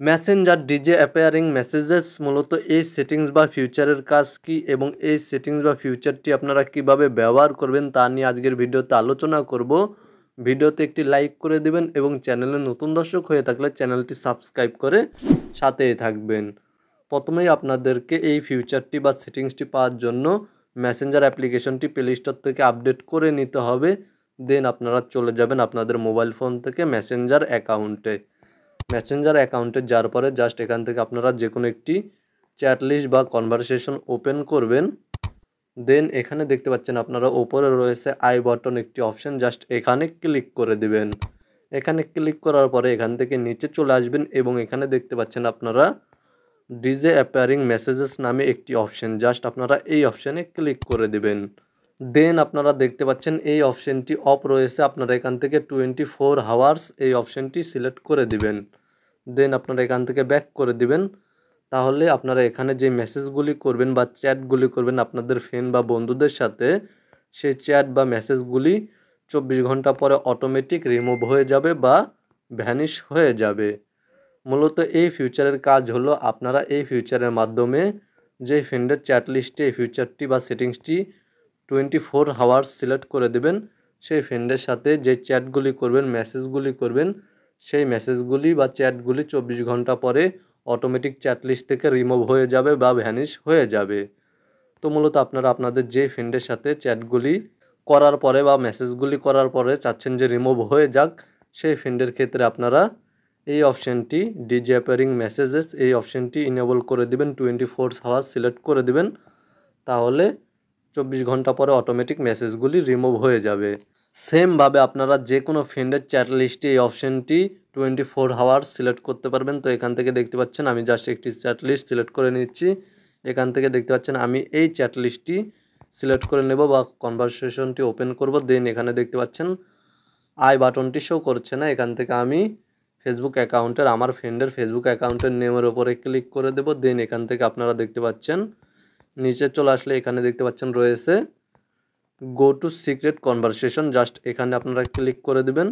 Messenger DJ appearing messages মূলত এই settings বা ফিউচারের কাজ কী এবং এই সেটিংস বা ফিউচারটি আপনারা কিভাবে ব্যবহার করবেন তা নিয়ে আজকের ভিডিওতে আলোচনা করব। ভিডিওতে একটি লাইক করে দিবেন এবং চ্যানেলে নতুন দর্শক হয়ে থাকলে চ্যানেলটি সাবস্ক্রাইব করে সাথেই থাকবেন। প্রথমেই আপনাদেরকে এই ফিউচারটি বা সেটিংসটি পাওয়ার জন্য মেসেঞ্জার অ্যাপ্লিকেশনটি প্লে স্টোর থেকে আপডেট করে নিতে হবে। দেন আপনারা চলে যাবেন আপনাদের মোবাইল ফোন থেকে মেসেঞ্জার অ্যাকাউন্টে। মেসেঞ্জার অ্যাকাউন্টে যাওয়ার পরে জাস্ট এখান থেকে আপনারা যে কোনো একটি চ্যাট লিস্ট বা কনভারসেশন ওপেন করবেন। দেন এখানে দেখতে পাচ্ছেন আপনারা ওপরে রয়েছে আই বাটন একটি অপশন, জাস্ট এখানে ক্লিক করে দিবেন। এখানে ক্লিক করার পরে এখান থেকে নিচে চলে আসবেন এবং এখানে দেখতে পাচ্ছেন আপনারা ডিজে অ্যাপিয়ারিং মেসেজেস নামে একটি অপশন, জাস্ট আপনারা এই অপশানে ক্লিক করে দিবেন। দেন আপনারা দেখতে পাচ্ছেন এই অপশানটি অফ রয়েছে, আপনারা এখান থেকে 24 আওয়ার্স এই অপশানটি সিলেক্ট করে দিবেন। দেন আপনারা এখান থেকে ব্যাক করে দিবেন। তাহলে আপনারা এখানে যে মেসেজগুলি করবেন বা চ্যাটগুলি করবেন আপনাদের ফ্রেন্ড বা বন্ধুদের সাথে, সেই চ্যাট বা মেসেজগুলি 24 ঘন্টা পরে অটোমেটিক রিমুভ হয়ে যাবে বা ভ্যানিশ হয়ে যাবে। মূলত এই ফিউচারের কাজ হলো আপনারা এই ফিউচারের মাধ্যমে যে ফ্রেন্ডের চ্যাট লিস্টে এই ফিউচারটি বা সেটিংসটি 24 আওয়ার্স সিলেক্ট করে দেবেন, সেই ফ্রেন্ডের সাথে যে চ্যাটগুলি করবেন মেসেজগুলি করবেন সেই মেসেজগুলি বা চ্যাটগুলি 24 ঘন্টা পরে অটোমেটিক চ্যাট লিস্ট থেকে রিমুভ হয়ে যাবে বা ভ্যানিশ হয়ে যাবে। তো মূলত আপনারা আপনাদের যে ফ্রেন্ডের সাথে চ্যাটগুলি করার পরে বা মেসেজগুলি করার পরে চাচ্ছেন যে রিমুভ হয়ে যাক, সেই ফ্রেন্ডের ক্ষেত্রে আপনারা এই অপশানটি ডিজে অ্যাপিয়ারিং মেসেজেস এই অপশানটি ইনেবল করে দিবেন, 24 আওয়ার্স সিলেক্ট করে দিবেন। তাহলে 24 ঘন্টা পরে অটোমেটিক মেসেজগুলি রিমুভ হয়ে যাবে। সেমভাবে আপনারা যে কোনো ফ্রেন্ডের চ্যাট লিস্টে এই অপশানটি 24 আওয়ার্স সিলেক্ট করতে পারবেন। তো এখান থেকে দেখতে পাচ্ছেন আমি জাস্ট একটি চ্যাট লিস্ট সিলেক্ট করে নিচ্ছি। এখান থেকে দেখতে পাচ্ছেন আমি এই চ্যাট লিস্টটি সিলেক্ট করে নেব বা কনভারসেশনটি ওপেন করব। দেন এখানে দেখতে পাচ্ছেন আই বাটনটি শো করছে না, এখান থেকে আমি ফেসবুক অ্যাকাউন্টের আমার ফ্রেন্ডের ফেসবুক অ্যাকাউন্টের নেমের ওপরে ক্লিক করে দেব। দেন এখান থেকে আপনারা দেখতে পাচ্ছেন নিচে চলে আসলে এখানে দেখতে পাচ্ছেন রয়েছে go to secret conversation, just এখানে আপনারা ক্লিক করে দিবেন।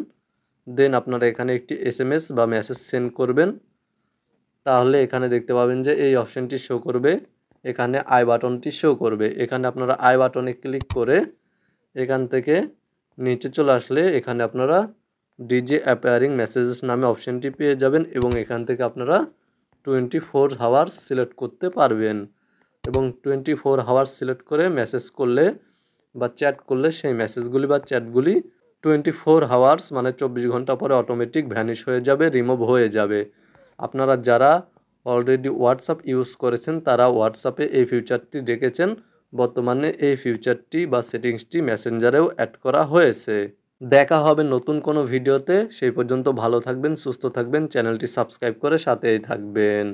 দেন আপনারা এখানে একটি SMS বা মেসেজ সেন্ড করবেন। তাহলে এখানে দেখতে পাবেন যে এই অপশানটি শো করবে, এখানে আই বাটনটি শো করবে। এখানে আপনারা আই বাটনে ক্লিক করে এখান থেকে নিচে চলে আসলে এখানে আপনারা ডিজে অ্যাপিয়ারিং মেসেজেস নামে অপশানটি পেয়ে যাবেন এবং এখান থেকে আপনারা 24 আওয়ার্স সিলেক্ট করতে পারবেন এবং 24 আওয়ার্স সিলেক্ট করে মেসেজ করলে বা চ্যাট করলে সেই মেসেজগুলি বা চ্যাটগুলি 24 আওয়ার্স মানে 24 ঘন্টা পরে অটোমেটিক ভ্যানিশ হয়ে যাবে, রিমুভ হয়ে যাবে। আপনারা যারা অলরেডি হোয়াটসঅ্যাপ ইউজ করেছেন তারা হোয়াটসঅ্যাপে এই ফিউচারটি দেখেছেন। বর্তমানে এই ফিউচারটি বা সেটিংসটি মেসেঞ্জারেও অ্যাড করা হয়েছে। দেখা হবে নতুন কোনো ভিডিওতে, সেই পর্যন্ত ভালো থাকবেন, সুস্থ থাকবেন, চ্যানেলটি সাবস্ক্রাইব করে সাথেই থাকবেন।